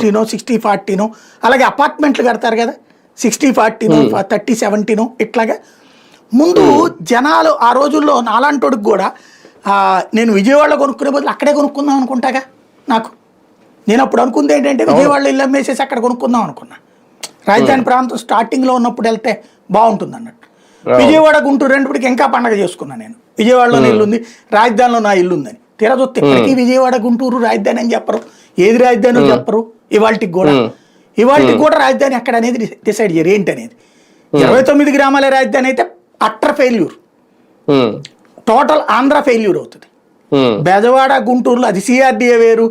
60-60నో 60-40నో, అలాగే అపార్ట్మెంట్లు కడతారు కదా 60-40నో 30-70నో, ఇట్లాగా ముందు జనాలు ఆ రోజుల్లో నాలాంటోడికి కూడా నేను విజయవాడలో కొనుక్కునే బదులు అక్కడే కొనుక్కుందాం అనుకుంటాగా. నేను అప్పుడు అనుకుంది ఏంటంటే విజయవాడలో ఇల్లు అమ్మేసేసి అక్కడ కొనుక్కుందాం అనుకున్నా. రాజధాని ప్రాంతం స్టార్టింగ్లో ఉన్నప్పుడు వెళ్తే బాగుంటుంది అన్నట్టు. విజయవాడ గుంటూరు రెండుపటికి ఇంకా పండగ చేసుకున్నాను నేను. విజయవాడలో నా ఇల్లు ఉంది, రాజధానిలో నా ఇల్లు ఉందని. తీరా చూస్తే ఇప్పటికీ విజయవాడ గుంటూరు రాజధాని అని చెప్పరు, ఏది రాజధాని చెప్పరు. ఇవాళకి కూడా రాజధాని ఎక్కడ అనేది డిసైడ్ చేయరు ఏంటి అనేది. 29 గ్రామాల రాజధాని అయితే utter failure, total Andhra failure అవుతుంది. బెజవాడ గుంటూరులో అది సిఆర్డిఏ వేరు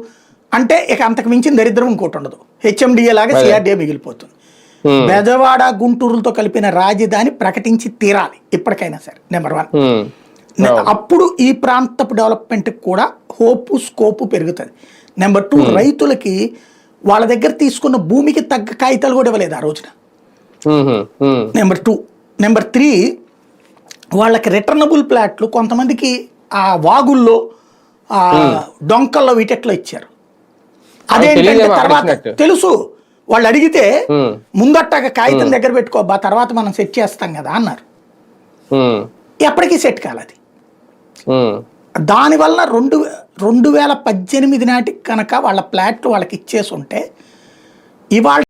అంటే ఇక అంతకు మించిన దరిద్రం ఇంకోటి ఉండదు. హెచ్ఎండిఏ లాగా సిఆర్డిఏ మిగిలిపోతుంది. బెజవాడ గుంటూరులతో కలిపిన రాజధాని ప్రకటించి తీరాలి ఇప్పటికైనా సరే. నెంబర్ 1. అప్పుడు ఈ ప్రాంతపు డెవలప్మెంట్ కూడా హోపు స్కోపు పెరుగుతుంది. నెంబర్ 2, రైతులకి వాళ్ళ దగ్గర తీసుకున్న భూమికి తగ్గ కాగితాలు కూడా ఇవ్వలేదు ఆ రోజున. నెంబర్ 2. నెంబర్ 3, వాళ్ళకి రిటర్నబుల్ ప్లాట్లు కొంతమందికి ఆ వాగుల్లో డొంకల్లో వీటెట్లో ఇచ్చారు. అదేంటంటే తర్వాత తెలుసు, వాళ్ళు అడిగితే ముందట్టగా కాగితం దగ్గర పెట్టుకోబ్బా తర్వాత మనం సెట్ చేస్తాం కదా అన్నారు. ఎప్పటికీ సెట్ కాలేదు. దానివల్ల 2018 నాటికి కనుక వాళ్ళ ప్లాట్లు వాళ్ళకి ఇచ్చేసి ఉంటే ఇవాళ